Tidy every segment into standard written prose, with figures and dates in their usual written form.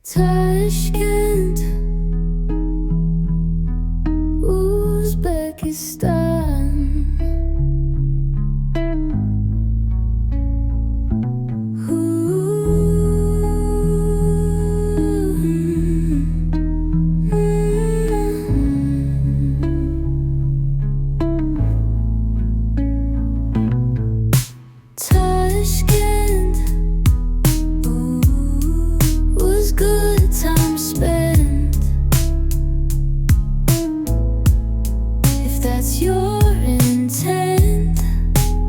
Tashkent, Uzbekistan. Tashkent, was good time spent. If that's your intent,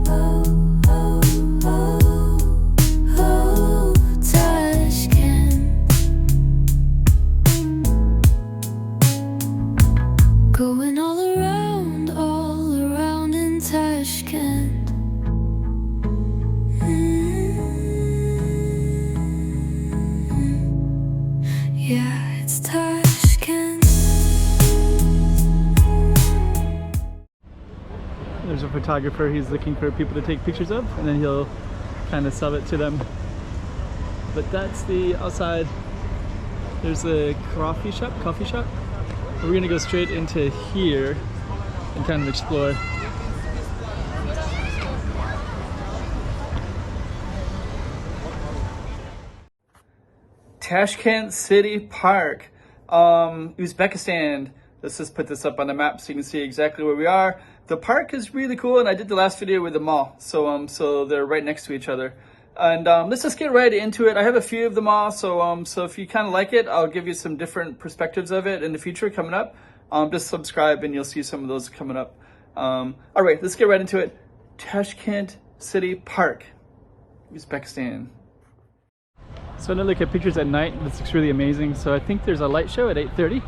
oh, oh, oh, oh, Tashkent. Going all around in Tashkent. Yeah, it's Tashkent. There's a photographer. He's looking for people to take pictures of, and then he'll kind of sell it to them. But that's the outside. There's a coffee shop. We're gonna go straight into here and kind of explore. Tashkent City Park, Uzbekistan. Let's just put this up on the map so you can see exactly where we are. The park is really cool, and I did the last video with the mall, so they're right next to each other. And let's just get right into it. I have a few of them all, so if you kind of like it, I'll give you some different perspectives of it in the future coming up. Just subscribe and you'll see some of those coming up. All right, let's get right into it. Tashkent City Park, Uzbekistan. So when I look at pictures at night, this looks really amazing. So I think there's a light show at 8:30,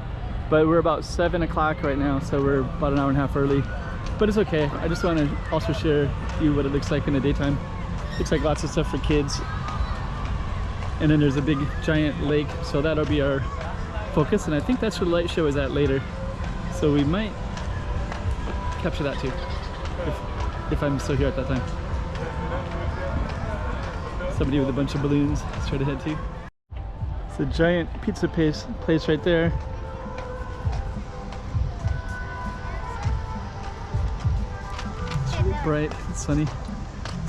but we're about 7 o'clock right now, so we're about an hour and a half early. But it's okay. I just want to also share with you what it looks like in the daytime. Looks like lots of stuff for kids. And then there's a big giant lake, so that'll be our focus. And I think that's where the light show is at later. So we might capture that too, if I'm still here at that time. Somebody with a bunch of balloons straight ahead too. It's a giant pizza place right there. It's really bright, it's sunny.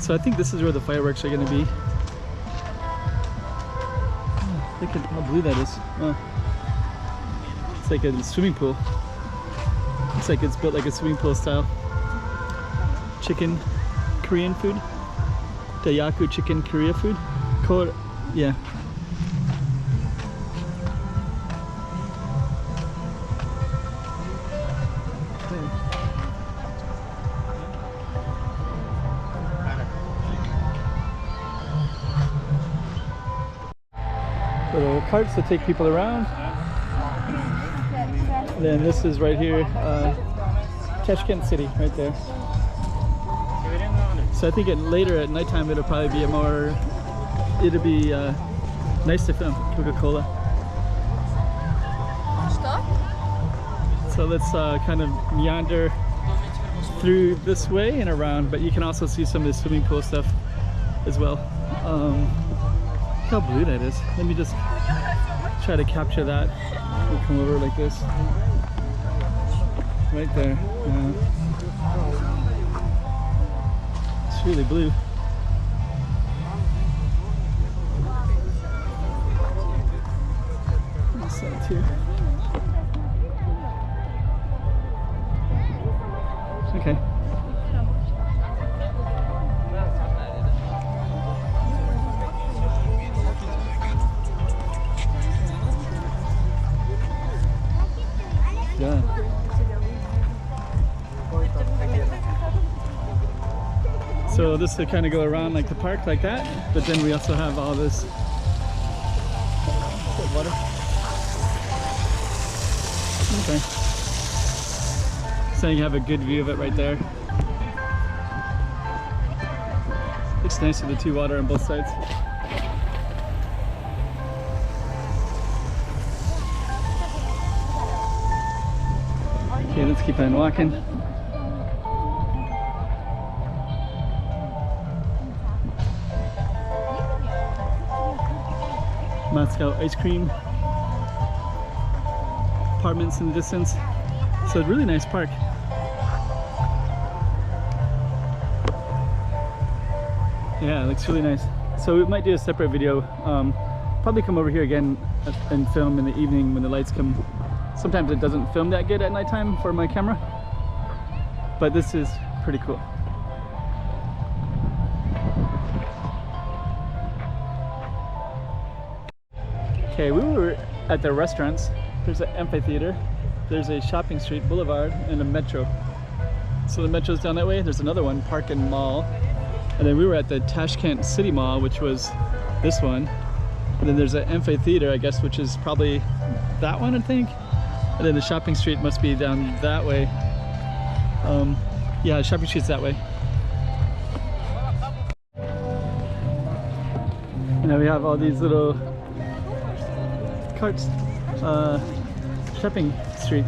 So I think this is where the fireworks are going to be. Oh, look at how blue that is. Oh. It's like a swimming pool. Looks like it's built like a swimming pool style. Chicken, Korean food. Dayaku chicken Korea food. Yeah. Little carts that take people around. And then this is right here, Tashkent City, right there. So I think later at nighttime it'll probably be nice to film Coca-Cola. So let's kind of meander through this way and around, but you can also see some of the swimming pool stuff as well. Look how blue that is. Let me just try to capture that. We'll come over like this. Right there. Yeah. It's really blue. This side too. Okay. Yeah. So this will kind of go around like the park like that, but then we also have all this water. Okay. So you have a good view of it right there. Looks nice with the two water on both sides. Okay, let's keep on walking. Moscow ice cream. apartments in the distance. So a really nice park. Yeah, it looks really nice. So we might do a separate video. Probably come over here again and film in the evening when the lights come. Sometimes it doesn't film that good at nighttime for my camera, but this is pretty cool. Okay, we were at the restaurants. There's an amphitheater, there's a shopping street, boulevard, and a metro. So the metro's down that way. There's another one, Park and Mall. And then we were at the Tashkent City Mall, which was this one. And then there's an amphitheater, I guess, which is probably that one, I think. And then the shopping street must be down that way. Yeah, the shopping street's that way. And now we have all these little carts, shopping street.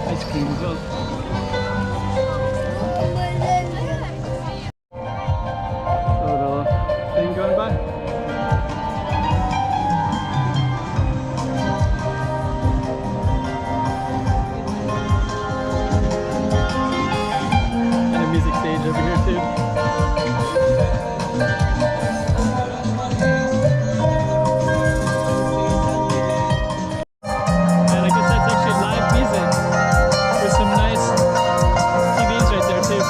Ice cream as well. Little thing going by. And a music stage over here too. And I guess that's actually live music. There's some nice TVs right there too.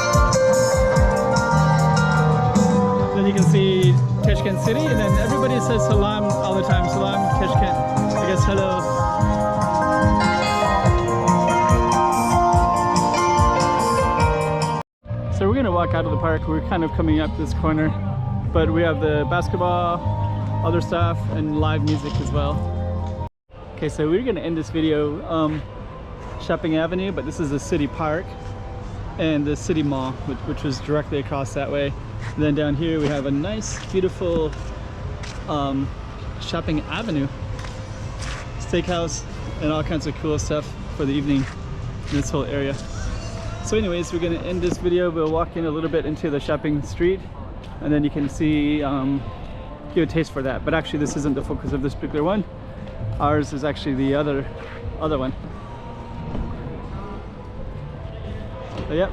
Then you can see Toshkent City, and then everybody says salam all the time. Salam, Toshkent. I guess hello. So we're gonna walk out of the park. We're kind of coming up this corner, but we have the basketball, other stuff, and live music as well. Okay, so we're gonna end this video Shopping Avenue, but this is the city park and the city mall, which was directly across that way. And then down here we have a nice, beautiful shopping avenue, steakhouse, and all kinds of cool stuff for the evening in this whole area. So anyways, we're gonna end this video. We'll walk in a little bit into the shopping street, and then you can see, give a taste for that. But actually this isn't the focus of this particular one. Ours is actually the other one. So, yep.